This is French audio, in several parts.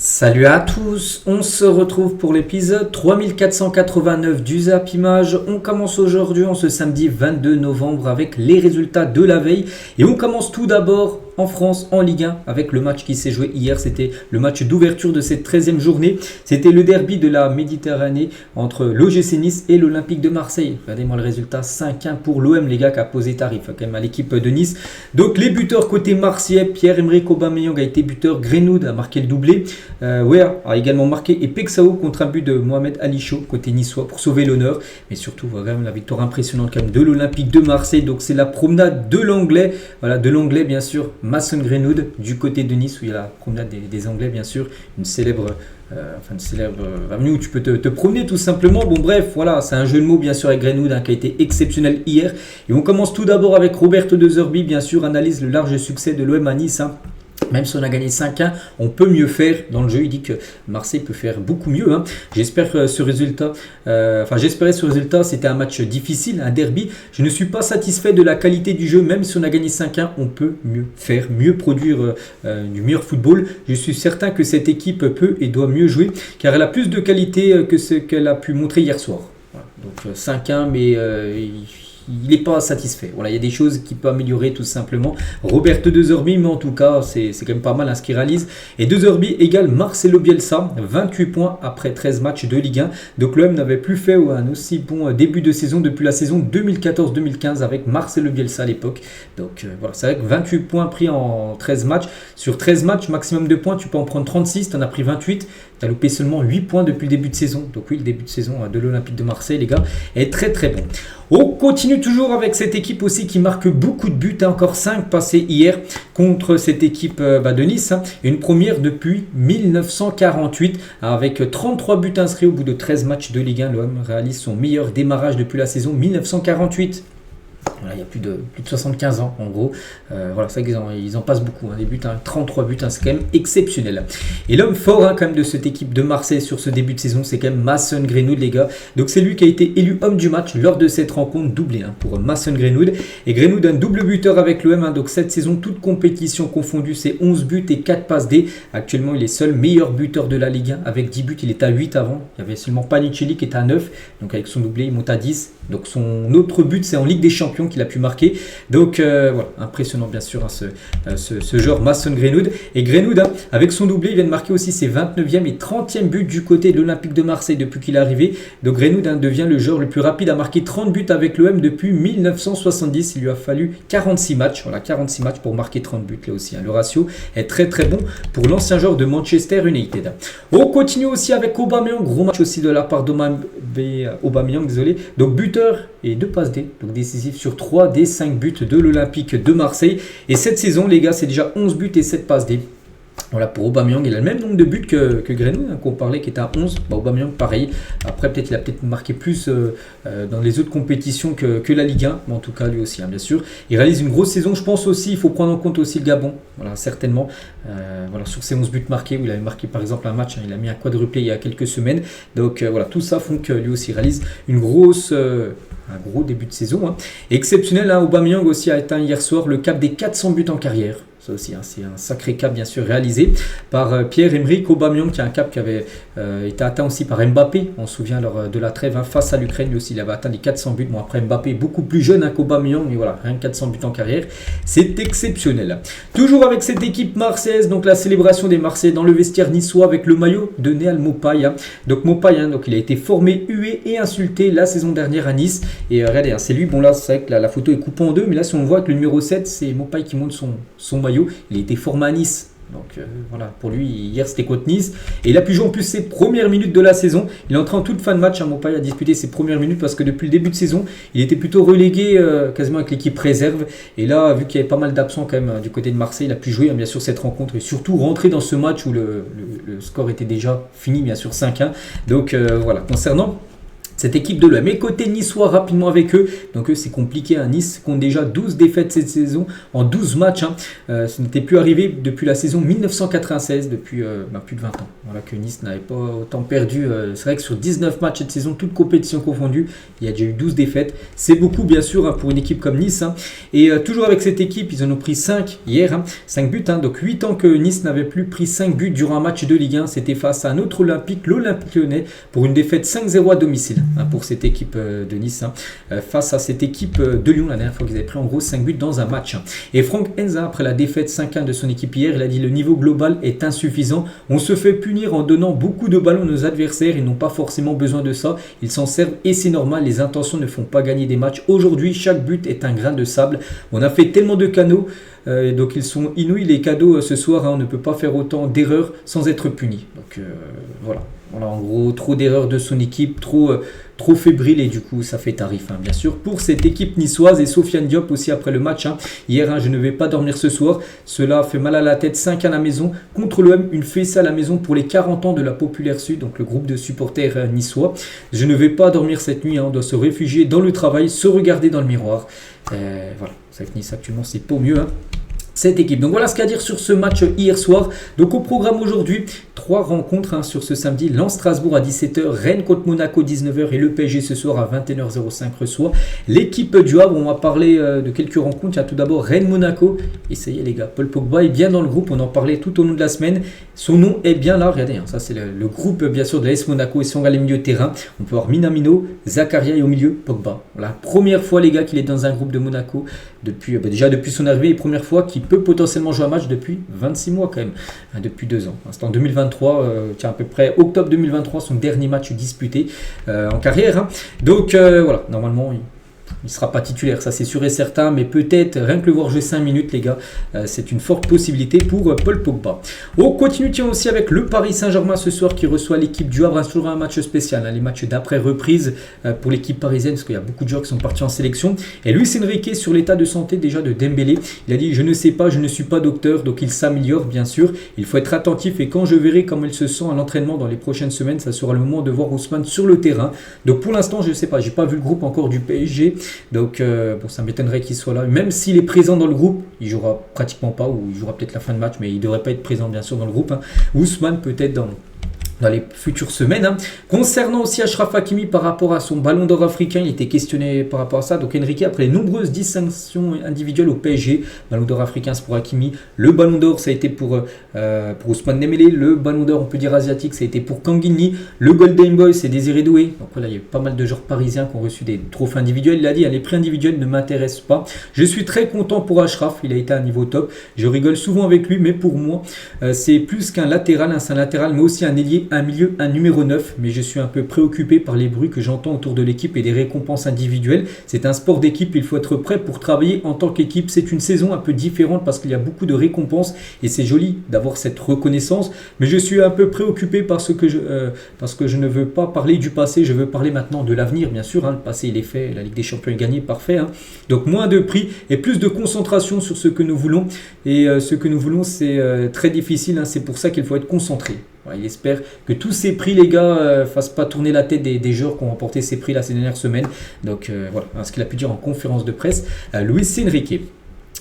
Salut à tous, on se retrouve pour l'épisode 3489 du Zap Image. On commence aujourd'hui en ce samedi 22 novembre avec les résultats de la veille. Et on commence tout d'abord en France, en Ligue 1, avec le match qui s'est joué hier. C'était le match d'ouverture de cette 13e journée. C'était le derby de la Méditerranée entre l'OGC Nice et l'Olympique de Marseille. Regardez-moi le résultat, 5-1 pour l'OM, les gars, qui a posé tarif quand même à l'équipe de Nice. Donc les buteurs côté marseillais, Pierre-Emerick Aubameyang a été buteur, Greenwood a marqué le doublé. Weah a également marqué et Pexao contre un but de Mohamed Ali Chaud côté niçois pour sauver l'honneur. Mais surtout, voilà, la victoire impressionnante quand même de l'Olympique de Marseille. Donc c'est la promenade de l'anglais. Voilà, de l'anglais bien sûr, Mason Greenwood du côté de Nice où il y a la promenade des Anglais bien sûr. Une célèbre avenue où tu peux te promener tout simplement. Bon bref, voilà, c'est un jeu de mots bien sûr avec Greenwood qui a été exceptionnel hier. Et on commence tout d'abord avec Roberto De Zerbi, bien sûr, analyse le large succès de l'OM à Nice. Même si on a gagné 5-1, on peut mieux faire dans le jeu. Il dit que Marseille peut faire beaucoup mieux. J'espérais ce résultat, c'était un match difficile, un derby. Je ne suis pas satisfait de la qualité du jeu. Même si on a gagné 5-1, on peut mieux faire, mieux produire du meilleur football. Je suis certain que cette équipe peut et doit mieux jouer, car elle a plus de qualité que ce qu'elle a pu montrer hier soir. Voilà. Donc 5-1, mais il n'est pas satisfait. Voilà, il y a des choses qu'il peut améliorer tout simplement. Roberto De Zerbi, mais en tout cas, c'est quand même pas mal ce qu'il réalise. Et De Zerbi égale Marcelo Bielsa, 28 points après 13 matchs de Ligue 1. Donc l'OM n'avait plus fait un aussi bon début de saison depuis la saison 2014-2015 avec Marcelo Bielsa à l'époque. Donc voilà, c'est vrai que 28 points pris en 13 matchs. Sur 13 matchs, maximum de points, tu peux en prendre 36, tu en as pris 28. Tu as loupé seulement 8 points depuis le début de saison. Donc oui, le début de saison de l'Olympique de Marseille, les gars, est très très bon. On continue toujours avec cette équipe aussi qui marque beaucoup de buts. Encore 5 passés hier contre cette équipe de Nice. Une première depuis 1948 avec 33 buts inscrits au bout de 13 matchs de Ligue 1. L'OM réalise son meilleur démarrage depuis la saison 1948. Voilà, il y a plus de 75 ans en gros. Voilà, c'est vrai qu'ils en passent beaucoup. Des buts, 33 buts, c'est quand même exceptionnel. Et l'homme fort quand même de cette équipe de Marseille sur ce début de saison, c'est quand même Mason Greenwood, les gars. Donc c'est lui qui a été élu homme du match lors de cette rencontre, doublé pour Mason Greenwood. Et Greenwood, un double buteur avec l'OM. Donc cette saison, toute compétition confondue, c'est 11 buts et 4 passes D. Actuellement, il est seul meilleur buteur de la Ligue 1 avec 10 buts. Il est à 8 avant. Il y avait seulement Panicelli qui était à 9. Donc avec son doublé, il monte à 10. Donc son autre but, c'est en Ligue des Champions qu'il a pu marquer. Donc voilà, impressionnant bien sûr ce joueur Mason Greenwood. Et Greenwood, avec son doublé, il vient de marquer aussi ses 29e et 30e buts du côté de l'Olympique de Marseille depuis qu'il est arrivé. Donc Greenwood devient le joueur le plus rapide à marquer 30 buts avec l'OM depuis 1970. Il lui a fallu 46 matchs. Voilà, 46 matchs pour marquer 30 buts là aussi. Le ratio est très très bon pour l'ancien joueur de Manchester United. On continue aussi avec Aubameyang. Gros match aussi de la part d'Aubameyang, désolé. Donc buteur et 2 passes D. Donc décisif sur 3 des 5 buts de l'Olympique de Marseille. Et cette saison, les gars, c'est déjà 11 buts et 7 passes D. Voilà, pour Aubameyang, il a le même nombre de buts que Greenwood, qu'on parlait, qui était à 11. Aubameyang, pareil. Après, il a peut-être marqué plus dans les autres compétitions que la Ligue 1. Mais en tout cas, lui aussi, bien sûr. Il réalise une grosse saison. Je pense aussi, il faut prendre en compte aussi le Gabon. Voilà, certainement. Voilà, sur ses 11 buts marqués, où il avait marqué par exemple un match, il a mis un quadruplé il y a quelques semaines. Donc voilà, tout ça font que lui aussi réalise un gros début de saison. Exceptionnel, Aubameyang aussi a atteint hier soir le cap des 400 buts en carrière. Ça aussi, c'est un sacré cap bien sûr réalisé par Pierre-Emerick Aubameyang, qui est un cap qui avait été atteint aussi par Mbappé. On se souvient lors de la trêve face à l'Ukraine, lui aussi il avait atteint les 400 buts. Bon, après Mbappé est beaucoup plus jeune qu'Aubameyang, mais voilà, rien que 400 buts en carrière, c'est exceptionnel. Toujours avec cette équipe marseillaise, donc la célébration des Marseillais dans le vestiaire niçois avec le maillot de Néal Maupay. Donc Maupay, donc il a été formé, hué et insulté la saison dernière à Nice. Et regardez, c'est lui, bon là c'est vrai que la photo est coupée en deux, mais là si on voit que le numéro 7, c'est Maupay qui monte son maillot. Il a été formé à Nice. Donc voilà, pour lui, hier c'était contre Nice. Et il a pu jouer en plus ses premières minutes de la saison. Il est entré en toute fin de match. Maupay a disputé ses premières minutes parce que depuis le début de saison, il était plutôt relégué quasiment avec l'équipe réserve. Et là, vu qu'il y avait pas mal d'absents quand même du côté de Marseille, il a pu jouer bien sûr cette rencontre et surtout rentrer dans ce match où le score était déjà fini, bien sûr 5-1. Donc voilà, concernant cette équipe de l'OM. Et côté niçois, rapidement avec eux, donc eux c'est compliqué, Nice compte déjà 12 défaites cette saison en 12 matchs. Ce n'était plus arrivé depuis la saison 1996, depuis plus de 20 ans. Voilà que Nice n'avait pas autant perdu. C'est vrai que sur 19 matchs cette saison, toutes compétitions confondues, il y a déjà eu 12 défaites. C'est beaucoup bien sûr pour une équipe comme Nice. Et toujours avec cette équipe, ils en ont pris 5 hier, 5 buts. Donc 8 ans que Nice n'avait plus pris 5 buts durant un match de Ligue 1. C'était face à un autre Olympique, l'Olympique Lyonnais, pour une défaite 5-0 à domicile. Pour cette équipe de Nice, face à cette équipe de Lyon la dernière fois qu'ils avaient pris en gros 5 buts dans un match. Et Franck Enza, après la défaite 5-1 de son équipe hier, il a dit le niveau global est insuffisant, on se fait punir en donnant beaucoup de ballons à nos adversaires, ils n'ont pas forcément besoin de ça, ils s'en servent et c'est normal, les intentions ne font pas gagner des matchs. Aujourd'hui chaque but est un grain de sable, on a fait tellement de canaux, donc ils sont inouïs les cadeaux ce soir, on ne peut pas faire autant d'erreurs sans être puni. Donc voilà, en gros trop d'erreurs de son équipe, trop fébrile et du coup ça fait tarif bien sûr pour cette équipe niçoise. Et Sofiane Diop aussi après le match hier, je ne vais pas dormir ce soir, cela fait mal à la tête, 5 à la maison contre l'OM, une fessée à la maison pour les 40 ans de la Populaire Sud, donc le groupe de supporters niçois. Je ne vais pas dormir cette nuit, on doit se réfugier dans le travail, se regarder dans le miroir. Voilà, c'est que Nice actuellement c'est pas mieux cette équipe. Donc voilà ce qu'il y a à dire sur ce match hier soir. Donc au programme aujourd'hui, 3 rencontres sur ce samedi. Lens-Strasbourg à 17h, Rennes contre Monaco 19h et le PSG ce soir à 21h05 reçoit l'équipe du Havre. On va parler de quelques rencontres. Il y a tout d'abord Rennes-Monaco. Et ça y est les gars, Paul Pogba est bien dans le groupe. On en parlait tout au long de la semaine. Son nom est bien là. Regardez, ça c'est le groupe bien sûr de l'AS Monaco. Et si on regarde les milieux de terrain, on peut voir Minamino, Zakaria et au milieu Pogba. Voilà, première fois les gars qu'il est dans un groupe de Monaco depuis son arrivée et première fois qu'il peut potentiellement jouer un match depuis 26 mois quand même, depuis 2 ans. C'est en 2023, à peu près octobre 2023, son dernier match disputé en carrière. Donc voilà, normalement il ne sera pas titulaire, ça c'est sûr et certain, mais peut-être rien que le voir jouer 5 minutes les gars, c'est une forte possibilité pour Paul Pogba. On continue aussi avec le Paris Saint-Germain ce soir qui reçoit l'équipe du Havre, toujours un match spécial, les matchs d'après reprise pour l'équipe parisienne parce qu'il y a beaucoup de joueurs qui sont partis en sélection. Et Luis Enrique sur l'état de santé déjà de Dembélé, il a dit je ne sais pas, je ne suis pas docteur, donc il s'améliore bien sûr, il faut être attentif et quand je verrai comment il se sent à l'entraînement dans les prochaines semaines, ça sera le moment de voir Ousmane sur le terrain. Donc pour l'instant je ne sais pas, j'ai pas vu le groupe encore du PSG. Donc ça m'étonnerait qu'il soit là. Même s'il est présent dans le groupe, il jouera pratiquement pas ou il jouera peut-être la fin de match, mais il ne devrait pas être présent bien sûr dans le groupe. Ousmane peut-être dans les futures semaines. Concernant aussi Achraf Hakimi par rapport à son ballon d'or africain, il était questionné par rapport à ça. Donc Enrique, après les nombreuses distinctions individuelles au PSG, ballon d'or africain c'est pour Hakimi, le ballon d'or ça a été pour Ousmane Dembélé, le ballon d'or on peut dire asiatique ça a été pour Kanguini, le Golden Boy c'est Désiré Doué. Donc voilà, il y a eu pas mal de joueurs parisiens qui ont reçu des trophées individuels. Il a dit les prix individuels ne m'intéressent pas. Je suis très content pour Achraf, il a été à un niveau top. Je rigole souvent avec lui, mais pour moi c'est plus qu'un latéral, c'est un latéral mais aussi un ailier, un milieu, un numéro 9, mais je suis un peu préoccupé par les bruits que j'entends autour de l'équipe et des récompenses individuelles. C'est un sport d'équipe, il faut être prêt pour travailler en tant qu'équipe. C'est une saison un peu différente parce qu'il y a beaucoup de récompenses et c'est joli d'avoir cette reconnaissance, mais je suis un peu préoccupé parce que je ne veux pas parler du passé, je veux parler maintenant de l'avenir bien sûr. Le passé il est fait, la Ligue des Champions est gagnée, parfait. Donc moins de prix et plus de concentration sur ce que nous voulons, et ce que nous voulons c'est très difficile, c'est pour ça qu'il faut être concentré. Voilà, il espère que tous ces prix les gars fassent pas tourner la tête des joueurs qui ont remporté ces prix là ces dernières semaines. Donc voilà ce qu'il a pu dire en conférence de presse Luis Enrique.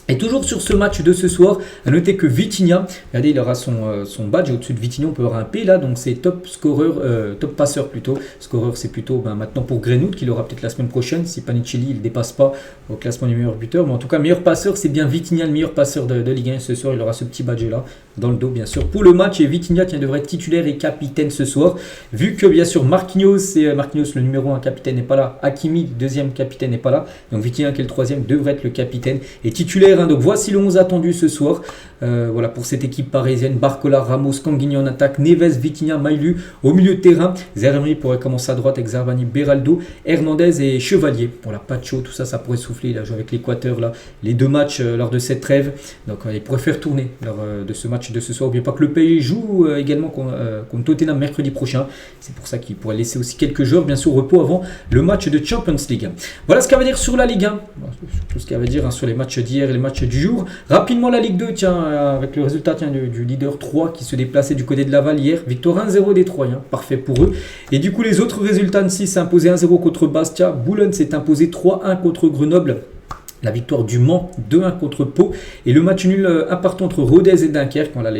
Et toujours sur ce match de ce soir, à noter que Vitinha, regardez, il aura son badge au-dessus de Vitinha, on peut avoir un P là, donc c'est top scoreur, top passeur plutôt. Scoreur c'est plutôt maintenant pour Greenwood qu'il aura peut-être la semaine prochaine, si Panichelli il ne dépasse pas au classement des meilleurs buteurs. Mais en tout cas, meilleur passeur, c'est bien Vitinha, le meilleur passeur de Ligue 1 ce soir. Il aura ce petit badge là, dans le dos bien sûr, pour le match. Et Vitinha devrait être titulaire et capitaine ce soir, vu que bien sûr Marquinhos le numéro 1 capitaine n'est pas là, Hakimi, deuxième capitaine n'est pas là. Donc Vitinha qui est le troisième devrait être le capitaine et titulaire. Donc voici le 11 attendu ce soir. Voilà pour cette équipe parisienne. Barcola, Ramos, Kanguini en attaque, Neves, Vitinha, Mailu au milieu de terrain. Zeremri pourrait commencer à droite avec Zarvani, Beraldo, Hernandez et Chevalier. Pour la Pacho, tout ça pourrait souffler. Il a joué avec l'Équateur là, les 2 matchs lors de cette trêve. Donc il pourrait faire tourner lors de ce match de ce soir. N'oubliez pas que le PSG joue également contre Tottenham mercredi prochain. C'est pour ça qu'il pourrait laisser aussi quelques joueurs bien sûr au repos avant le match de Champions League. Voilà ce qu'il y a à dire sur la Ligue 1. Tout ce qu'il y a à dire sur les matchs d'hier et les matchs du jour. Rapidement la Ligue 2, tiens, avec le résultat du leader 3 qui se déplaçait du côté de Laval hier. Victoire 1-0 des Troyens, parfait pour eux. Et du coup les autres résultats, Annecy s'est imposé 1-0 contre Bastia. Boulogne s'est imposé 3-1 contre Grenoble. La victoire du Mans 2-1 contre Pau et le match nul important entre Rodez et Dunkerque. Voilà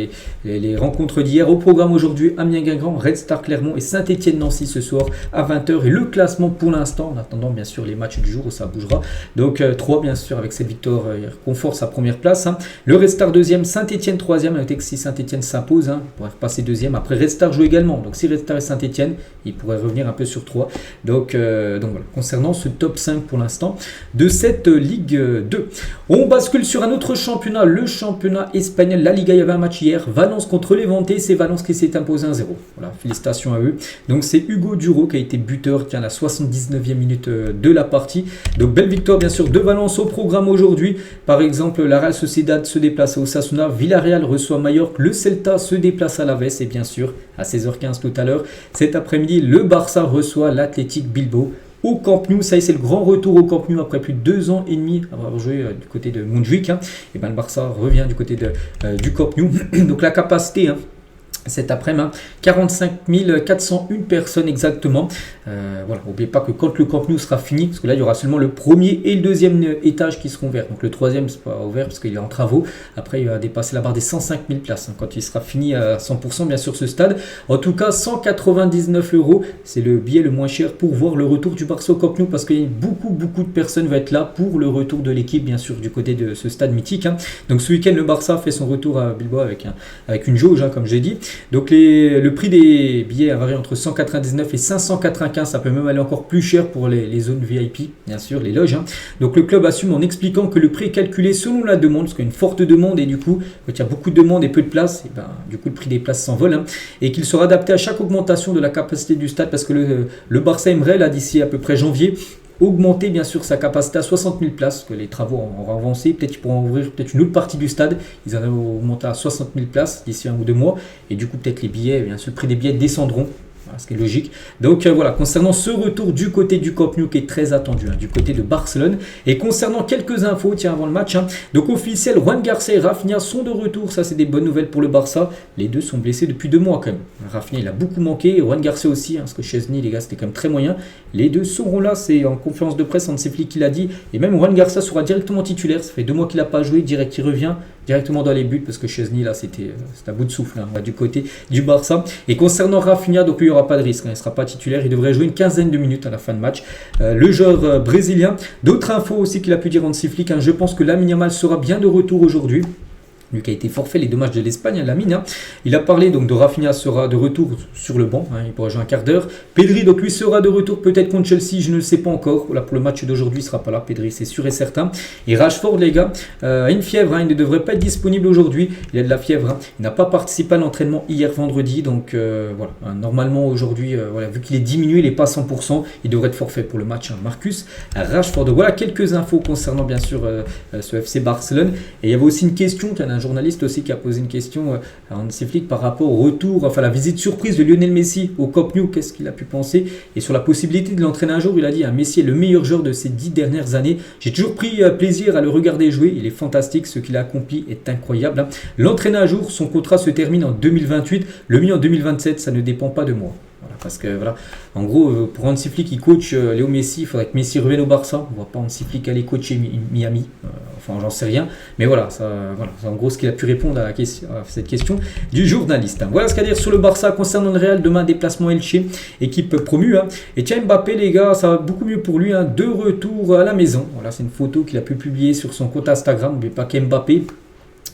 les rencontres d'hier. Au programme aujourd'hui, Amiens-Guingamp, Red Star Clermont et Saint-Étienne-Nancy ce soir à 20h. Et le classement pour l'instant, en attendant bien sûr les matchs du jour où ça bougera. Donc 3 bien sûr avec cette victoire conforte sa première place. Le Red Star deuxième, Saint-Étienne troisième. Avec que si Saint-Étienne s'impose, il pourrait repasser deuxième. Après Red Star joue également. Donc si Red Star et Saint-Étienne, il pourrait revenir un peu sur 3. Donc voilà. Concernant ce top 5 pour l'instant de cette Ligue 2. On bascule sur un autre championnat, le championnat espagnol, la Liga. Il y avait un match hier, Valence contre Levante, c'est Valence qui s'est imposé 1-0. Voilà, félicitations à eux. Donc c'est Hugo Duro qui a été buteur, à la 79e minute de la partie. Donc belle victoire bien sûr de Valence au programme aujourd'hui. Par exemple, la Real Sociedad se déplace à Osasuna, Villarreal reçoit Mallorca, le Celta se déplace à Alaves et bien sûr à 16h15 tout à l'heure. Cet après-midi, le Barça reçoit l'Athletic Bilbao au Camp Nou. Ça y est, c'est le grand retour au Camp Nou après plus de 2 ans et demi avoir joué du côté de Montjuic. Et ben le Barça revient du côté du Camp Nou. Donc la capacité cet après-midi, 45 401 personnes exactement. Voilà, n'oubliez pas que quand le Camp Nou sera fini, parce que là il y aura seulement le premier et le deuxième étage qui seront ouverts. Donc le troisième c'est pas ouvert parce qu'il est en travaux. Après il va dépasser la barre des 105 000 places quand il sera fini à 100% bien sûr ce stade. En tout cas 199 €, c'est le billet le moins cher pour voir le retour du Barça au Camp Nou parce que beaucoup de personnes vont être là pour le retour de l'équipe bien sûr du côté de ce stade mythique. Donc ce week-end le Barça fait son retour à Bilbao avec une jauge comme j'ai dit. Donc le prix des billets a varié entre 199 et 595, ça peut même aller encore plus cher pour les zones VIP, bien sûr, les loges. Donc le club assume en expliquant que le prix est calculé selon la demande, parce qu'il y a une forte demande et du coup, quand il y a beaucoup de demandes et peu de places, et ben, du coup le prix des places s'envole, et qu'il sera adapté à chaque augmentation de la capacité du stade, parce que le Barça aimerait, là d'ici à peu près janvier, augmenter bien sûr sa capacité à 60 000 places, que les travaux ont avancé, peut-être qu'ils pourront ouvrir peut-être une autre partie du stade, ils en ont augmenté à 60 000 places d'ici 1 ou 2 mois, et du coup peut-être les billets, bien sûr le prix des billets descendront, voilà, ce qui est logique. Donc voilà, concernant ce retour du côté du Camp Nou qui est très attendu, du côté de Barcelone, et concernant quelques infos, tiens avant le match, donc officiel, Juan Garcia et Rafinha sont de retour, ça c'est des bonnes nouvelles pour le Barça, les deux sont blessés depuis 2 mois quand même, Rafinha il a beaucoup manqué, et Juan Garcia aussi, parce que Chesney les gars c'était quand même très moyen, les deux seront là, c'est en conférence de presse, Hansi Flick qui l'a dit, et même Juan Garcia sera directement titulaire, ça fait 2 mois qu'il n'a pas joué, direct il revient directement dans les buts, parce que Chesney là c'était à bout de souffle, du côté du Barça, et concernant Rafinha, donc lui il n'y aura pas de risque, il ne sera pas titulaire, il devrait jouer une quinzaine de minutes à la fin de match, le joueur brésilien. D'autres infos aussi qu'il a pu dire Hansi Flick, je pense que Lamine Yamal sera bien de retour aujourd'hui. Lui qui a été forfait les 2 matchs de l'Espagne, Lamine. Il a parlé donc de Rafinha sera de retour sur le banc, il pourra jouer un quart d'heure. Pedri donc lui sera de retour peut-être contre Chelsea, je ne le sais pas encore. Voilà, pour le match d'aujourd'hui, il ne sera pas là, Pedri c'est sûr et certain. Et Rashford les gars, a une fièvre, il ne devrait pas être disponible aujourd'hui. Il a de la fièvre, il n'a pas participé à l'entraînement hier vendredi, donc voilà, normalement aujourd'hui, voilà, vu qu'il est diminué, il n'est pas à 100%, il devrait être forfait pour le match. Marcus Rashford. Donc, voilà quelques infos concernant bien sûr ce FC Barcelone. Et il y avait aussi une question qu'il y en a un journaliste aussi qui a posé une question à Hansi Flick par rapport au retour, enfin la visite surprise de Lionel Messi au Camp Nou, qu'est-ce qu'il a pu penser, et sur la possibilité de l'entraîner un jour. Il a dit Messi est le meilleur joueur de ces 10 dernières années, j'ai toujours pris plaisir à le regarder jouer, il est fantastique, ce qu'il a accompli est incroyable, l'entraîner un jour, son contrat se termine en 2028, le mien en 2027, ça ne dépend pas de moi. Voilà, parce que voilà, en gros, pour Hansi Flick qui coach Léo Messi, il faudrait que Messi revienne au Barça. On ne voit pas Hansi Flick aller coacher Miami. Enfin, j'en sais rien. Mais voilà, c'est en gros ce qu'il a pu répondre à cette question du journaliste. Voilà ce qu'il y a à dire sur le Barça concernant le Real. Demain, déplacement Elche, équipe promue. Et tiens, Mbappé, les gars, ça va beaucoup mieux pour lui. De retour à la maison. Voilà, c'est une photo qu'il a pu publier sur son compte Instagram. N'oubliez pas qu'Mbappé,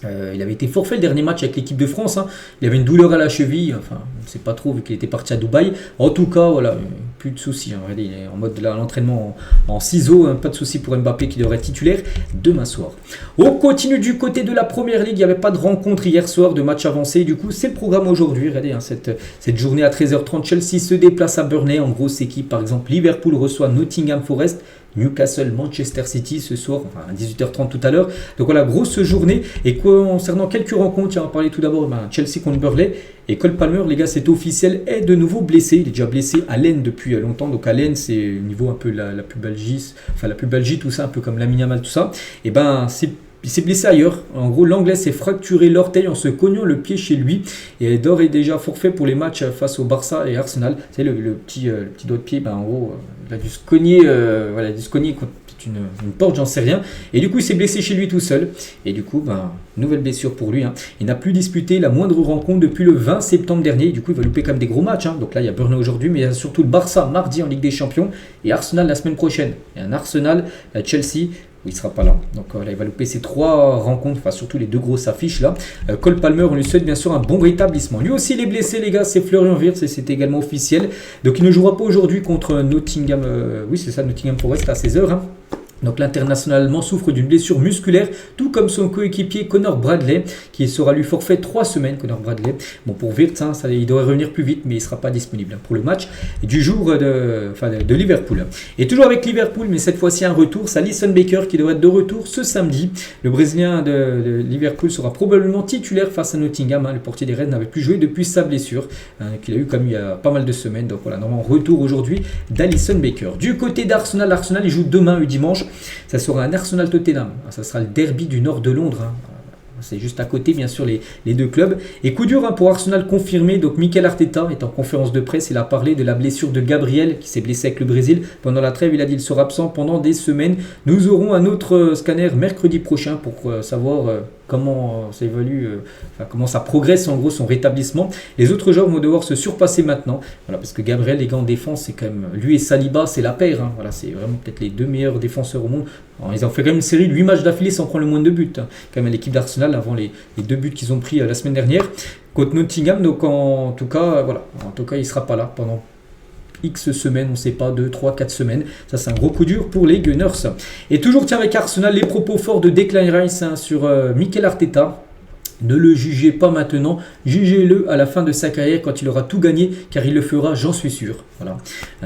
il avait été forfait le dernier match avec l'équipe de France. Il avait une douleur à la cheville. Enfin, on ne sait pas trop vu qu'il était parti à Dubaï. En tout cas, voilà, plus de soucis. Regardez, il est en mode l'entraînement en ciseaux. Pas de soucis pour Mbappé qui devrait être titulaire demain soir. On continue du côté de la Première Ligue. Il n'y avait pas de rencontre hier soir, de match avancé. Du coup, c'est le programme aujourd'hui. Regardez, cette journée à 13h30. Chelsea se déplace à Burnley. En grosse équipe, par exemple, Liverpool reçoit Nottingham Forest. Newcastle, Manchester City ce soir, enfin à 18h30 tout à l'heure. Donc voilà, grosse journée. Et concernant quelques rencontres, on va parler tout d'abord Chelsea contre Burnley. Et Cole Palmer, les gars, c'est officiel, est de nouveau blessé. Il est déjà blessé à l'aine depuis longtemps. Donc à l'aine, c'est au niveau un peu la pubalgie, enfin la pubalgie, tout ça, un peu comme Lamine Yamal, tout ça. Et ben c'est il s'est blessé ailleurs. En gros, l'Anglais s'est fracturé l'orteil en se cognant le pied chez lui et est d'ores et déjà forfait pour les matchs face au Barça et Arsenal. C'est le petit doigt de pied, en gros, il a dû se cogner, contre une porte, j'en sais rien. Et du coup, il s'est blessé chez lui tout seul. Et du coup, nouvelle blessure pour lui. Il n'a plus disputé la moindre rencontre depuis le 20 septembre dernier. Du coup, il va louper quand même des gros matchs. Donc là, il y a Burnley aujourd'hui, mais il y a surtout le Barça mardi en Ligue des Champions et Arsenal la semaine prochaine. Il y a un Arsenal, Chelsea, où il ne sera pas là. Donc là, il va louper ces 3 rencontres, surtout les 2 grosses affiches là. Cole Palmer, on lui souhaite bien sûr un bon rétablissement. Lui aussi, il est blessé, les gars, c'est Florian Wirtz et c'est également officiel. Donc il ne jouera pas aujourd'hui contre Nottingham, Nottingham Forest à 16h. Donc l'international allemand souffre d'une blessure musculaire, tout comme son coéquipier Connor Bradley, qui sera lui forfait 3 semaines, Connor Bradley. Bon, pour Wirtz, il devrait revenir plus vite, mais il ne sera pas disponible pour le match du jour de Liverpool. Et toujours avec Liverpool, mais cette fois-ci un retour, c'est Alisson Becker qui devrait être de retour ce samedi. Le Brésilien de Liverpool sera probablement titulaire face à Nottingham. Le portier des Reds n'avait plus joué depuis sa blessure, qu'il a eu comme il y a pas mal de semaines. Donc voilà, normalement retour aujourd'hui d'Alisson Becker. Du côté d'Arsenal, l'Arsenal il joue demain, dimanche. Ça sera un Arsenal-Tottenham. Ça sera le derby du nord de Londres. C'est juste à côté, bien sûr, les 2 clubs. Et coup dur pour Arsenal confirmé. Donc, Mikel Arteta est en conférence de presse. Il a parlé de la blessure de Gabriel qui s'est blessé avec le Brésil. Pendant la trêve, il a dit qu'il sera absent pendant des semaines. Nous aurons un autre scanner mercredi prochain pour savoir comment ça évolue, comment ça progresse en gros son rétablissement. Les autres joueurs vont devoir se surpasser maintenant. Voilà, parce que Gabriel, les gars en défense, c'est quand même lui et Saliba, c'est la paire. Voilà, c'est vraiment peut-être les 2 meilleurs défenseurs au monde. Alors, ils ont fait quand même une série de 8 matchs d'affilée sans prendre le moins de buts. Quand même l'équipe d'Arsenal avant les 2 buts qu'ils ont pris la semaine dernière contre Nottingham. Donc en tout cas, il ne sera pas là pendant X semaines, on ne sait pas, 2, 3, 4 semaines. Ça, c'est un gros coup dur pour les Gunners. Et toujours avec Arsenal, les propos forts de Declan Rice sur Mikel Arteta. Ne le jugez pas maintenant, jugez-le à la fin de sa carrière quand il aura tout gagné, car il le fera, j'en suis sûr. Voilà.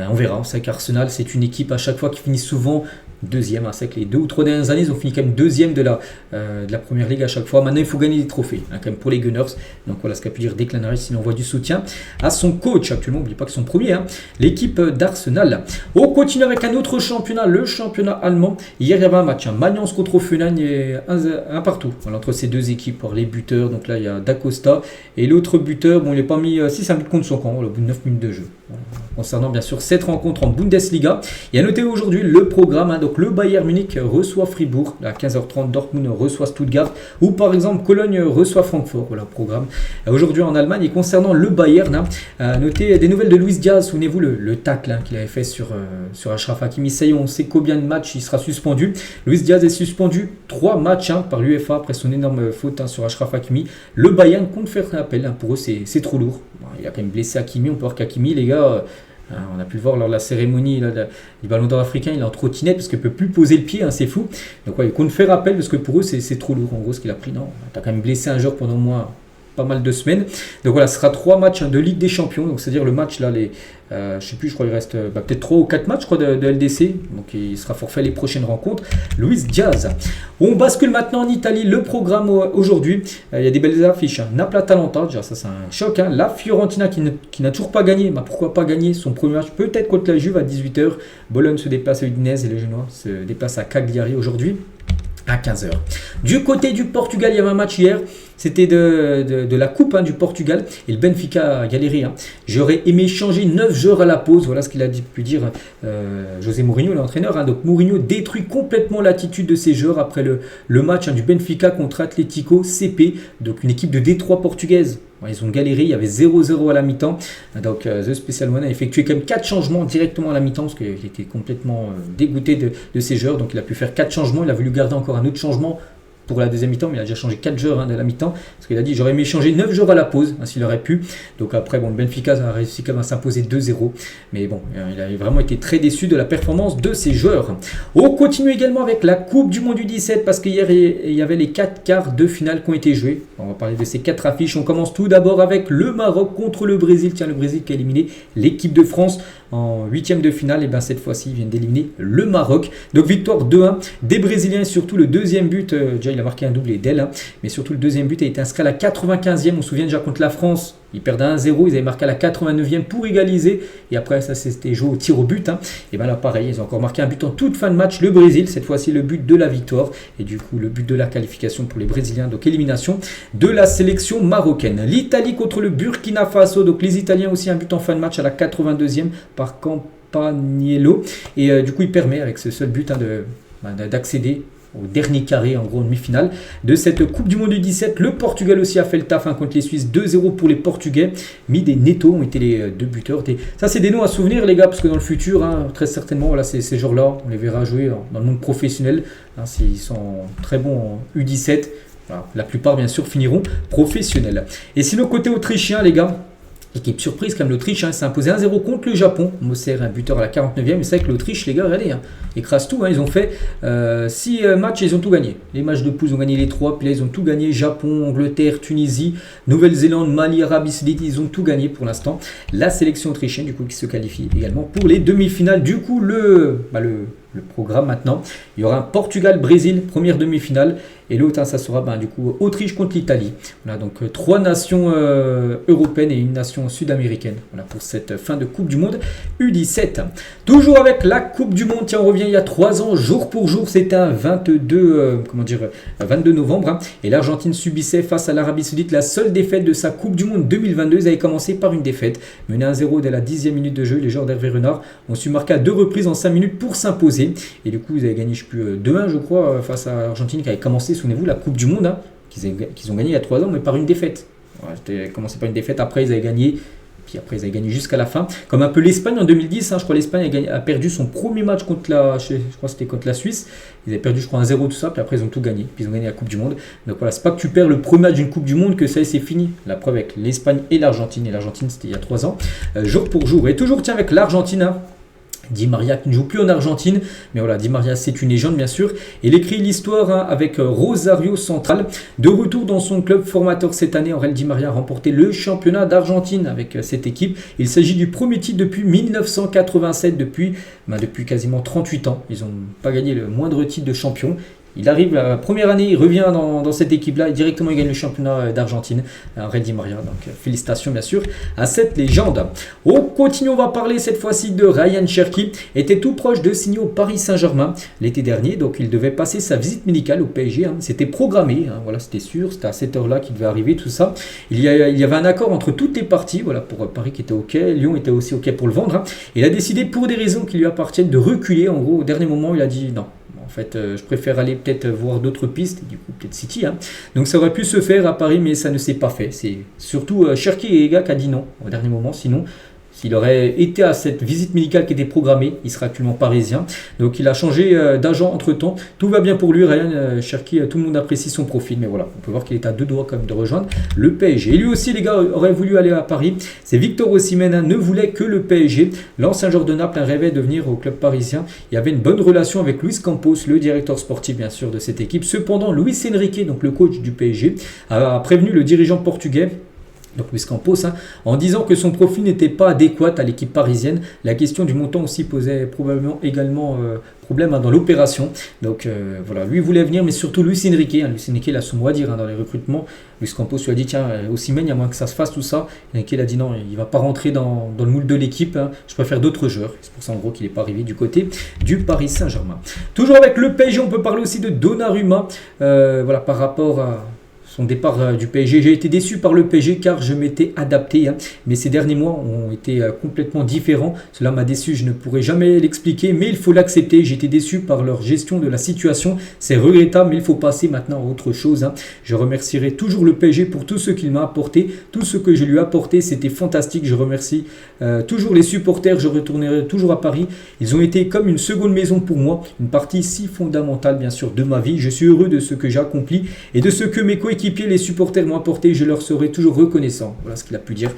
On verra. C'est vrai qu'Arsenal, c'est une équipe à chaque fois qui finit souvent deuxième. C'est vrai que les 2 ou 3 dernières années, ils ont fini quand même deuxième de la première ligue à chaque fois. Maintenant, il faut gagner des trophées quand même pour les Gunners. Donc voilà ce qu'a pu dire Declan Rice. Il envoie du soutien à son coach. Actuellement, n'oubliez pas qu'ils sont premiers, l'équipe d'Arsenal. On continue avec un autre championnat, le championnat allemand. Hier, il y avait un match, Mayence contre Offenheim, et un partout. Voilà, entre ces 2 équipes, pour les buteurs. Donc là, il y a Dacosta et l'autre buteur. Bon, il n'est pas mis 6 buts contre son camp au bout de 9 minutes de jeu. Voilà. Concernant bien sûr cette rencontre en Bundesliga. Il y a noté aujourd'hui le programme. Donc le Bayern Munich reçoit Fribourg. À 15h30, Dortmund reçoit Stuttgart. Ou par exemple, Cologne reçoit Francfort. Voilà le programme aujourd'hui en Allemagne. Et concernant le Bayern, notez des nouvelles de Luis Diaz. Souvenez-vous le tacle qu'il avait fait sur Achraf Hakimi. Ça y est, on sait combien de matchs il sera suspendu. Luis Diaz est suspendu 3 matchs par l'UEFA après son énorme faute sur Achraf Hakimi. Le Bayern compte faire un appel. Pour eux, c'est trop lourd. Il a quand même blessé Hakimi. On peut voir qu'Hakimi, les gars... on a pu le voir lors de la cérémonie du Ballon d'Or africain, il est en trottinette parce qu'il ne peut plus poser le pied, c'est fou. Donc il compte faire appel parce que pour eux c'est trop lourd en gros ce qu'il a pris. Non, tu as quand même blessé un joueur pendant au moins pas mal de semaines. Donc voilà, ce sera 3 matchs de Ligue des Champions. Donc c'est-à-dire le match là, je sais plus, je crois qu'il reste peut-être 3 ou 4 matchs de LDC. Donc il sera forfait les prochaines rencontres. Luis Diaz. On bascule maintenant en Italie. Le programme aujourd'hui, il y a des belles affiches. Naples-Atalanta, déjà ça c'est un choc. La Fiorentina qui n'a toujours pas gagné. Pourquoi pas gagner son premier match peut-être contre la Juve à 18h. Bologne se déplace à Udinese et les Genois se déplacent à Cagliari aujourd'hui à 15h. Du côté du Portugal, il y avait un match hier. C'était de la Coupe du Portugal et le Benfica a galéré. J'aurais aimé changer 9 joueurs à la pause. Voilà ce qu'il a pu dire José Mourinho, l'entraîneur. Donc Mourinho détruit complètement l'attitude de ses joueurs après le match du Benfica contre Atlético CP, donc une équipe de D3 portugaise. Ils ont galéré, il y avait 0-0 à la mi-temps. Donc The Special One a effectué quand même 4 changements directement à la mi-temps parce qu'il était complètement dégoûté de ses joueurs. Donc il a pu faire 4 changements. Il a voulu garder encore un autre changement pour la deuxième mi-temps, mais il a déjà changé 4 joueurs de la mi-temps, parce qu'il a dit j'aurais aimé changer 9 joueurs à la pause, s'il aurait pu. Donc après, le Benfica a réussi quand même à s'imposer 2-0, mais bon, il a vraiment été très déçu de la performance de ses joueurs. On continue également avec la Coupe du Monde U17, parce qu'hier, il y avait les 4 quarts de finale qui ont été joués. On va parler de ces 4 affiches. On commence tout d'abord avec le Maroc contre le Brésil. Tiens, le Brésil qui a éliminé l'équipe de France en 8e de finale. Et bien cette fois-ci, ils viennent d'éliminer le Maroc. Donc victoire 2-1 des Brésiliens, et surtout le deuxième but, déjà il a marqué un doublé d'elle, mais surtout le deuxième but a été inscrit à la 95e. On se souvient déjà contre la France, ils perdaient 1-0, ils avaient marqué à la 89e pour égaliser, et après ça c'était joué au tir au but. Et bien là pareil, ils ont encore marqué un but en toute fin de match, le Brésil, cette fois-ci le but de la victoire, et du coup le but de la qualification pour les Brésiliens, donc élimination de la sélection marocaine. L'Italie contre le Burkina Faso, donc les Italiens aussi un but en fin de match à la 82e par Campagnello, et du coup il permet avec ce seul but d'accéder au dernier carré, en gros en demi-finale de cette Coupe du Monde U17. Le Portugal aussi a fait le taf contre les Suisses, 2-0 pour les Portugais. Mid et Neto ont été les deux buteurs. Ça c'est des noms à souvenir les gars, parce que dans le futur, très certainement, voilà, ces joueurs-là, on les verra jouer dans le monde professionnel. Ils sont très bons en U17. Voilà, la plupart bien sûr finiront professionnels. Et sinon côté autrichien les gars, équipe surprise comme l'Autriche, s'est imposé 1-0 contre le Japon. Moser, un buteur à la 49e. Mais c'est vrai que l'Autriche, les gars, regardez, écrase tout. Ils ont fait 6 matchs et ils ont tout gagné. Les matchs de poule, ils ont gagné les 3. Puis là, ils ont tout gagné. Japon, Angleterre, Tunisie, Nouvelle-Zélande, Mali, Arabie Saoudite. Ils ont tout gagné pour l'instant. La sélection autrichienne, du coup, qui se qualifie également pour les demi-finales. Du coup, le programme maintenant. Il y aura un Portugal-Brésil, première demi-finale. Et l'autre, ça sera du coup Autriche contre l'Italie. Voilà, donc 3 nations européennes et une nation sud-américaine. Voilà pour cette fin de Coupe du Monde U17. Toujours avec la Coupe du Monde, tiens, on revient il y a 3 ans, jour pour jour, c'était un 22 novembre. Et l'Argentine subissait face à l'Arabie Saoudite la seule défaite de sa Coupe du Monde 2022. Ils avaient commencé par une défaite. Mené 1-0 dès la 10e minute de jeu, les joueurs d'Hervé Renard ont su marquer à 2 reprises en 5 minutes pour s'imposer. Et du coup, ils avaient gagné, 2-1, je crois, face à l'Argentine qui avait commencé, souvenez-vous, la Coupe du Monde, qu'ils ont gagné il y a 3 ans, mais par une défaite. Voilà, c'était commencé par une défaite, après ils avaient gagné, puis après ils avaient gagné jusqu'à la fin. Comme un peu l'Espagne en 2010, je crois l'Espagne a perdu son premier match contre je crois que c'était contre la Suisse. Ils avaient perdu, je crois, 1-0 tout ça, puis après ils ont tout gagné, puis ils ont gagné la Coupe du Monde. Donc voilà, c'est pas que tu perds le premier match d'une Coupe du Monde que ça c'est fini. La preuve avec l'Espagne et l'Argentine c'était il y a 3 ans, jour pour jour. Et toujours, tiens, avec l'Argentine, Di Maria qui ne joue plus en Argentine, mais voilà, Di Maria c'est une légende bien sûr. Il écrit l'histoire avec Rosario Central. De retour dans son club formateur cette année, Aurel Di Maria a remporté le championnat d'Argentine avec cette équipe. Il s'agit du premier titre depuis 1987, depuis quasiment 38 ans. Ils n'ont pas gagné le moindre titre de champion. Il arrive la première année, il revient dans cette équipe-là et directement il gagne le championnat d'Argentine. Aurel Di Maria, donc félicitations bien sûr à cette légende. On continue, on va parler cette fois-ci de Ryan Cherki. Était tout proche de signer au Paris Saint-Germain l'été dernier, donc il devait passer sa visite médicale au PSG. C'était programmé, voilà, c'était sûr, c'était à cette heure-là qu'il devait arriver, tout ça. Il y avait un accord entre toutes les parties, voilà, pour Paris qui était OK, Lyon était aussi OK pour le vendre. Il a décidé pour des raisons qui lui appartiennent de reculer. En gros, au dernier moment, il a dit non. En fait, je préfère aller peut-être voir d'autres pistes, du coup peut-être City. Donc ça aurait pu se faire à Paris, mais ça ne s'est pas fait. C'est surtout Cherki et Ega qui a dit non au dernier moment. Sinon, s'il aurait été à cette visite médicale qui était programmée, il serait actuellement parisien. Donc il a changé d'agent entre-temps. Tout va bien pour lui, Ryan Cherki. Tout le monde apprécie son profil. Mais voilà, on peut voir qu'il est à 2 doigts quand même de rejoindre le PSG. Et lui aussi, les gars, aurait voulu aller à Paris. C'est Victor Osimhen, ne voulait que le PSG. L'ancien joueur de Naples rêvait de venir au club parisien. Il y avait une bonne relation avec Luis Campos, le directeur sportif bien sûr de cette équipe. Cependant, Luis Enrique, donc le coach du PSG, a prévenu le dirigeant portugais, donc Luis Campos, en disant que son profil n'était pas adéquat à l'équipe parisienne. La question du montant aussi posait probablement également problème dans l'opération. Donc voilà, lui voulait venir, mais surtout Luis Enrique. Luis Enrique il a son mot à dire dans les recrutements. Luis Campos lui a dit tiens, Osimhen, il y a moins que ça se fasse tout ça. Enrique il a dit non, il ne va pas rentrer dans le moule de l'équipe. Je préfère d'autres joueurs. C'est pour ça en gros qu'il n'est pas arrivé du côté du Paris Saint-Germain. Toujours avec le PSG, on peut parler aussi de Donnarumma. Voilà, par rapport à son départ du PSG. J'ai été déçu par le PSG car je m'étais adapté, mais ces derniers mois ont été complètement différents. Cela m'a déçu, je ne pourrai jamais l'expliquer, mais il faut l'accepter. J'ai été déçu par leur gestion de la situation. C'est regrettable, mais il faut passer maintenant à autre chose. Je remercierai toujours le PSG pour tout ce qu'il m'a apporté. Tout ce que je lui ai apporté, c'était fantastique. Je remercie toujours les supporters. Je retournerai toujours à Paris. Ils ont été comme une seconde maison pour moi. Une partie si fondamentale, bien sûr, de ma vie. Je suis heureux de ce que j'ai accompli et de ce que mes coéquipiers, les supporters m'ont apporté, je leur serai toujours reconnaissant. Voilà ce qu'il a pu dire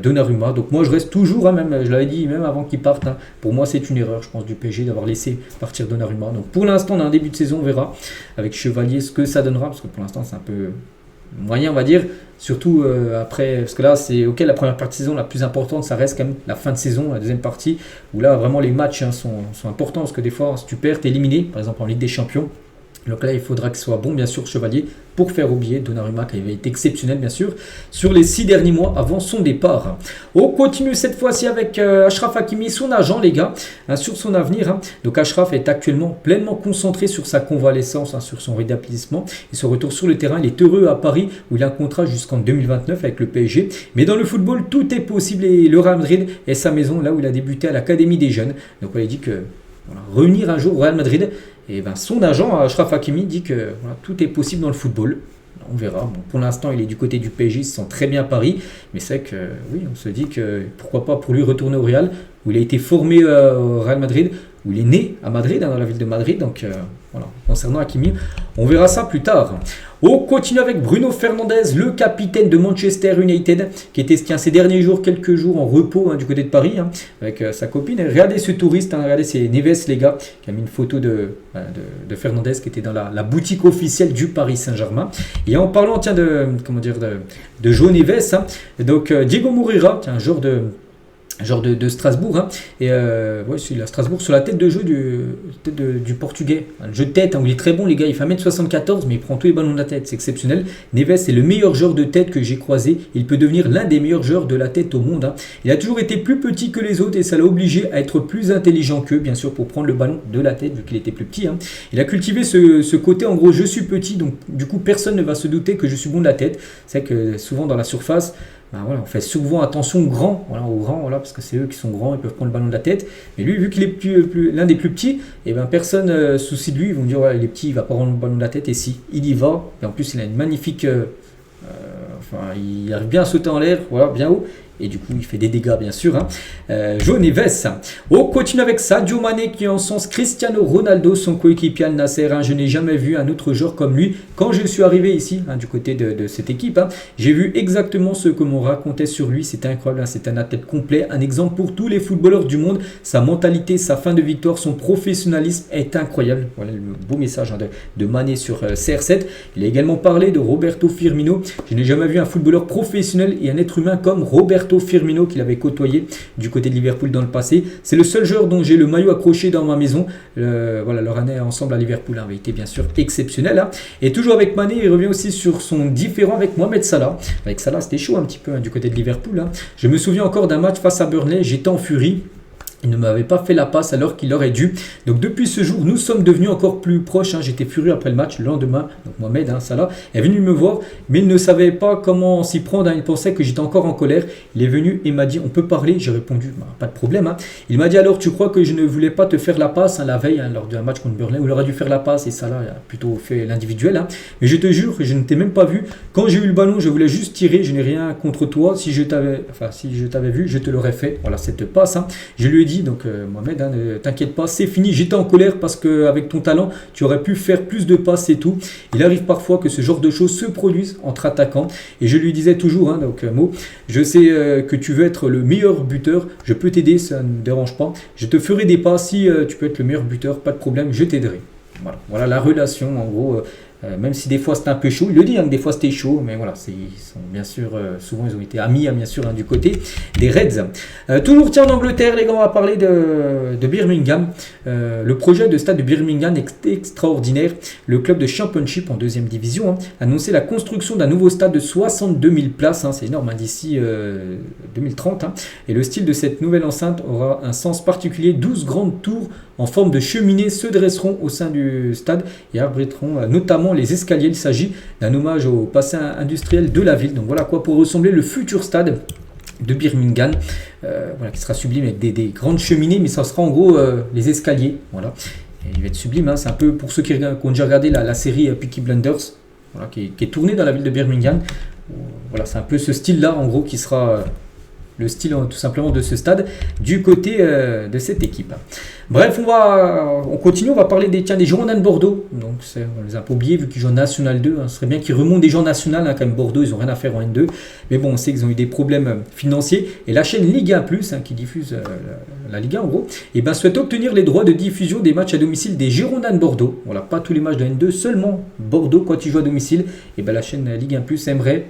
Donnarumma. Donc moi je reste toujours, même je l'avais dit même avant qu'il parte, pour moi c'est une erreur je pense du PSG d'avoir laissé partir Donnarumma. Donc pour l'instant on a un début de saison, on verra avec Chevalier ce que ça donnera, parce que pour l'instant c'est un peu moyen on va dire, surtout après, parce que là c'est ok, la première partie de saison la plus importante ça reste quand même la fin de saison, la deuxième partie où là vraiment les matchs sont importants, parce que des fois si tu perds t'es éliminé, par exemple en Ligue des Champions. Donc là, il faudra qu'il soit bon, bien sûr, Chevalier, pour faire oublier Donnarumma, qui avait été exceptionnel, bien sûr, sur les 6 derniers mois avant son départ. On continue cette fois-ci avec Achraf Hakimi, son agent, les gars, sur son avenir. Donc Achraf est actuellement pleinement concentré sur sa convalescence, sur son rétablissement et son retour sur le terrain. Il est heureux à Paris, où il a un contrat jusqu'en 2029 avec le PSG. Mais dans le football, tout est possible et le Real Madrid est sa maison, là où il a débuté à l'Académie des Jeunes. Donc on a dit que revenir un jour au Real Madrid, et ben son agent, Achraf Hakimi, dit que tout est possible dans le football. On verra. Bon, pour l'instant, il est du côté du PSG, il se sent très bien à Paris. Mais c'est que, oui, on se dit que pourquoi pas pour lui retourner au Real, où il a été formé au Real Madrid, où il est né à Madrid, dans la ville de Madrid. Donc voilà, concernant Hakimi, on verra ça plus tard. On continue avec Bruno Fernandes, le capitaine de Manchester United, qui était ces derniers jours, quelques jours en repos du côté de Paris, avec sa copine. Et regardez ce touriste, regardez, c'est Neves, les gars, qui a mis une photo de Fernandes, qui était dans la boutique officielle du Paris Saint-Germain. Et en parlant, de João Neves, donc Diego Moreira, un joueur de Strasbourg, et c'est la Strasbourg sur la tête de jeu du portugais, un jeu de tête, où il est très bon, les gars. Il fait 1m74, mais il prend tous les ballons de la tête, c'est exceptionnel. Neves est le meilleur joueur de tête que j'ai croisé. Il peut devenir l'un des meilleurs joueurs de la tête au monde. Il a toujours été plus petit que les autres et ça l'a obligé à être plus intelligent qu'eux, bien sûr, pour prendre le ballon de la tête vu qu'il était plus petit. Il a cultivé ce côté, en gros, je suis petit, donc du coup personne ne va se douter que je suis bon de la tête. C'est que souvent dans la surface, on fait souvent attention aux grands, parce que c'est eux qui sont grands, ils peuvent prendre le ballon de la tête. Mais lui, vu qu'il est l'un des plus petits, et personne ne soucie de lui. Ils vont dire, il est petit, il va pas prendre le ballon de la tête. Et si, il y va. Et en plus, il a une magnifique... il arrive bien à sauter en l'air, bien haut. Et du coup, il fait des dégâts, bien sûr. João Neves. On continue avec Sadio Mané qui encense Cristiano Ronaldo, son coéquipier Al Nasser. Je n'ai jamais vu un autre joueur comme lui. Quand je suis arrivé ici, du côté de cette équipe, j'ai vu exactement ce que m'on racontait sur lui. C'était incroyable. C'est un athlète complet. Un exemple pour tous les footballeurs du monde. Sa mentalité, sa fin de victoire, son professionnalisme est incroyable. Voilà le beau message de Mané sur CR7. Il a également parlé de Roberto Firmino. Je n'ai jamais vu un footballeur professionnel et un être humain comme Roberto Firmino qu'il avait côtoyé du côté de Liverpool dans le passé. C'est le seul joueur dont j'ai le maillot accroché dans ma maison. Leur année ensemble à Liverpool avait été bien sûr exceptionnelle. Et toujours avec Mané, il revient aussi sur son différend avec Mohamed Salah. Avec Salah, c'était chaud un petit peu du côté de Liverpool. Je me souviens encore d'un match face à Burnley, j'étais en furie. Il ne m'avait pas fait la passe alors qu'il aurait dû. Donc depuis ce jour, nous sommes devenus encore plus proches. J'étais furieux après le match. Le lendemain, donc Mohamed Salah est venu me voir, mais il ne savait pas comment s'y prendre. Il pensait que j'étais encore en colère. Il est venu et m'a dit, on peut parler. J'ai répondu, pas de problème. Il m'a dit, alors tu crois que je ne voulais pas te faire la passe la veille lors d'un match contre Burnley où il aurait dû faire la passe et Salah a plutôt fait l'individuel. Mais je te jure que je ne t'ai même pas vu. Quand j'ai eu le ballon, je voulais juste tirer. Je n'ai rien contre toi. Si je t'avais vu, je te l'aurais fait. Voilà cette passe. Je lui ai dit, donc Mohamed, ne t'inquiète pas, c'est fini. J'étais en colère parce qu'avec ton talent, tu aurais pu faire plus de passes et tout. Il arrive parfois que ce genre de choses se produisent entre attaquants. Et je lui disais toujours, je sais que tu veux être le meilleur buteur. Je peux t'aider, ça ne me dérange pas. Je te ferai des passes. Si tu peux être le meilleur buteur, pas de problème, je t'aiderai. Voilà la relation, en gros. Même si des fois c'était un peu chaud, il le dit que des fois c'était chaud, mais voilà, ils sont bien sûr, souvent ils ont été amis, bien sûr, du côté des Reds. Toujours en Angleterre, les gars, on va parler de Birmingham. Le projet de stade de Birmingham est extraordinaire. Le club de Championship en 2e division a annoncé la construction d'un nouveau stade de 62 000 places, c'est énorme, d'ici 2030. Et le style de cette nouvelle enceinte aura un sens particulier. 12 grandes tours en forme de cheminée se dresseront au sein du stade et abriteront notamment les escaliers. Il s'agit d'un hommage au passé industriel de la ville. Donc voilà quoi pour ressembler le futur stade de Birmingham, qui sera sublime avec des grandes cheminées, mais ça sera en gros les escaliers. Voilà. Et il va être sublime. C'est un peu pour ceux qui ont déjà regardé la série Peaky Blinders, qui est tournée dans la ville de Birmingham. Voilà, c'est un peu ce style-là en gros qui sera le style tout simplement de ce stade du côté de cette équipe. Bref, on continue, on va parler des Girondins de Bordeaux. Donc on les a pas oubliés vu qu'ils jouent en National 2. Ce serait bien qu'ils remontent des gens nationaux, quand même Bordeaux, ils n'ont rien à faire en N2. Mais bon, on sait qu'ils ont eu des problèmes financiers. Et la chaîne Ligue 1 Plus, qui diffuse la Ligue 1 en gros, souhaite obtenir les droits de diffusion des matchs à domicile des Girondins de Bordeaux. Voilà, pas tous les matchs de N2, seulement Bordeaux quand ils jouent à domicile. Et la chaîne Ligue 1 Plus aimerait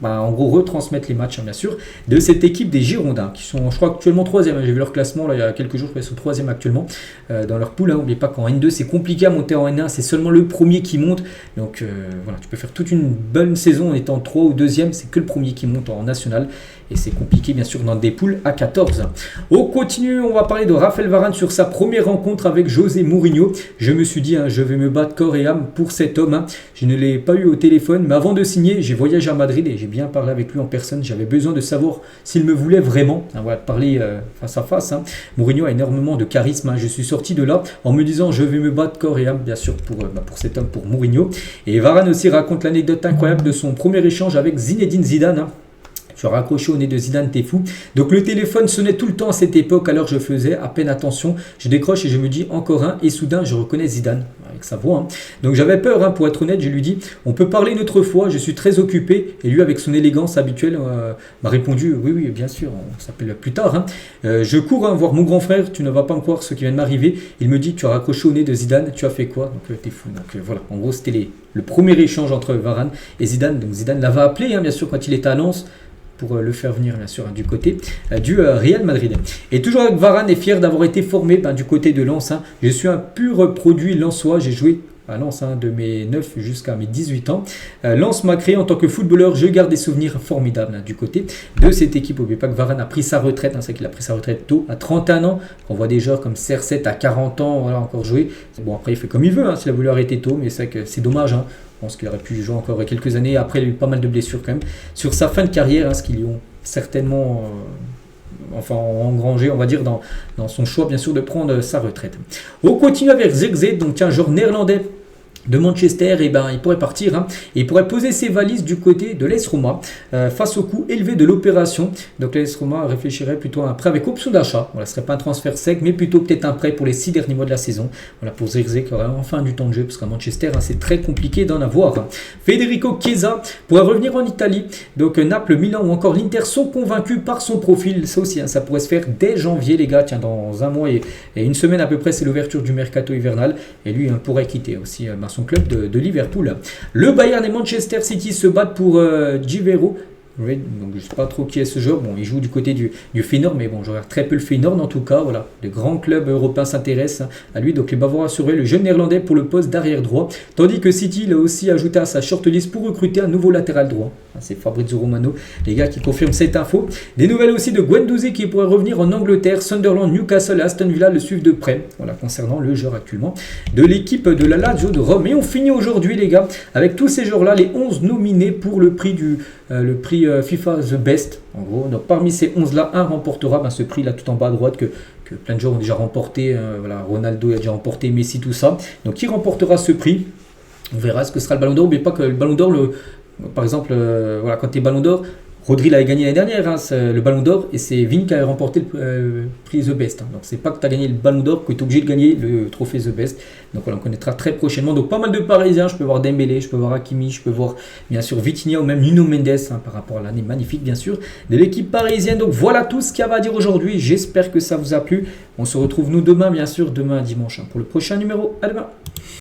en gros retransmettre les matchs, bien sûr, de cette équipe des Girondins, qui sont, je crois, actuellement 3e. J'ai vu leur classement là, il y a quelques jours, ils sont 3e actuellement dans leur poule. N'oubliez pas qu'en N2, c'est compliqué à monter en N1, c'est seulement le premier qui monte. Donc voilà, tu peux faire toute une bonne saison en étant 3 ou 2e, c'est que le premier qui monte en national. Et c'est compliqué, bien sûr, dans des poules à 14. On continue, on va parler de Raphaël Varane sur sa première rencontre avec José Mourinho. Je me suis dit, je vais me battre corps et âme pour cet homme. Je ne l'ai pas eu au téléphone, mais avant de signer, j'ai voyagé à Madrid et j'ai bien parlé avec lui en personne. J'avais besoin de savoir s'il me voulait vraiment. Voilà, parler face à face. Mourinho a énormément de charisme. Je suis sorti de là en me disant, je vais me battre corps et âme, bien sûr, pour cet homme, pour Mourinho. Et Varane aussi raconte l'anecdote incroyable de son premier échange avec Zinedine Zidane. Je suis raccroché au nez de Zidane, t'es fou. Donc le téléphone sonnait tout le temps à cette époque, alors je faisais à peine attention. Je décroche et je me dis encore un, et soudain je reconnais Zidane, avec sa voix. Donc j'avais peur, pour être honnête, je lui dis, on peut parler une autre fois, je suis très occupé. Et lui, avec son élégance habituelle, m'a répondu, oui, bien sûr, on s'appelle plus tard. Je cours voir mon grand frère, tu ne vas pas me croire ce qui vient de m'arriver. Il me dit, tu as raccroché au nez de Zidane, tu as fait quoi? Donc t'es fou. Donc voilà, en gros c'était le premier échange entre Varane et Zidane. Donc Zidane l'avait appelé, bien sûr, quand il était à Lens, pour le faire venir bien sûr du côté du Real Madrid. Et toujours avec Varane, est fier d'avoir été formé du côté de Lens. Je suis un pur produit lensois, j'ai joué à Lens de mes 9 jusqu'à mes 18 ans. Lens m'a créé en tant que footballeur, je garde des souvenirs formidables du côté de cette équipe. N'oubliez pas que Varane a pris sa retraite, c'est qu'il a pris sa retraite tôt, à 31 ans. On voit des joueurs comme CR7 à 40 ans, voilà, encore jouer. Bon, après il fait comme il veut, s'il a voulu arrêter tôt, mais c'est vrai que c'est dommage. Je pense qu'il aurait pu jouer encore quelques années. Après, il a eu pas mal de blessures quand même. Sur sa fin de carrière, ce qu'ils lui ont certainement engrangé, on va dire, dans son choix, bien sûr, de prendre sa retraite. On continue avec Zirkzee, donc un joueur néerlandais de Manchester, il pourrait partir et il pourrait poser ses valises du côté de l'AS Roma face au coût élevé de l'opération. Donc l'AS Roma réfléchirait plutôt à un prêt avec option d'achat. Voilà, ce ne serait pas un transfert sec, mais plutôt peut-être un prêt pour les 6 derniers mois de la saison. Voilà, pour Zirkzee qui aurait enfin du temps de jeu, parce qu'à Manchester, c'est très compliqué d'en avoir. Federico Chiesa pourrait revenir en Italie. Donc Naples, Milan ou encore l'Inter sont convaincus par son profil. Ça aussi, ça pourrait se faire dès janvier, les gars. Tiens, dans un mois et une semaine à peu près, c'est l'ouverture du mercato hivernal. Et lui pourrait quitter aussi son club de Liverpool. Le Bayern et Manchester City se battent pour Givero. Oui, donc je ne sais pas trop qui est ce joueur. Bon, il joue du côté du Feyenoord, mais bon, je regarde très peu le Feyenoord en tout cas. Voilà, les grands clubs européens s'intéressent à lui. Donc les Bavarois surveillent le jeune néerlandais pour le poste d'arrière droit. Tandis que City l'a aussi ajouté à sa shortlist pour recruter un nouveau latéral droit. C'est Fabrizio Romano, les gars, qui confirment cette info. Des nouvelles aussi de Guendouzi qui pourrait revenir en Angleterre. Sunderland, Newcastle et Aston Villa le suivent de près. Voilà, concernant le joueur actuellement de l'équipe de la Lazio de Rome. Et on finit aujourd'hui, les gars, avec tous ces joueurs-là, les 11 nominés pour le prix FIFA The Best. En gros, donc parmi ces 11-là, un remportera ce prix-là tout en bas à droite que plein de joueurs ont déjà remporté. Voilà, Ronaldo a déjà remporté, Messi, tout ça. Donc, qui remportera ce prix? On verra ce que sera le Ballon d'Or. N'oubliez pas que le Ballon d'Or, par exemple, voilà, quand tu es Ballon d'Or, Rodri l'avait gagné l'année dernière, le Ballon d'Or, et c'est Vini qui avait remporté le prix The Best. Donc c'est pas que tu as gagné le Ballon d'Or que tu es obligé de gagner le trophée The Best. Donc voilà, on connaîtra très prochainement. Donc pas mal de Parisiens, je peux voir Dembélé, je peux voir Hakimi, je peux voir bien sûr Vitinha ou même Nuno Mendes, par rapport à l'année magnifique bien sûr de l'équipe parisienne. Donc voilà tout ce qu'il y avait à dire aujourd'hui. J'espère que ça vous a plu. On se retrouve nous demain, bien sûr, demain dimanche, pour le prochain numéro. À demain.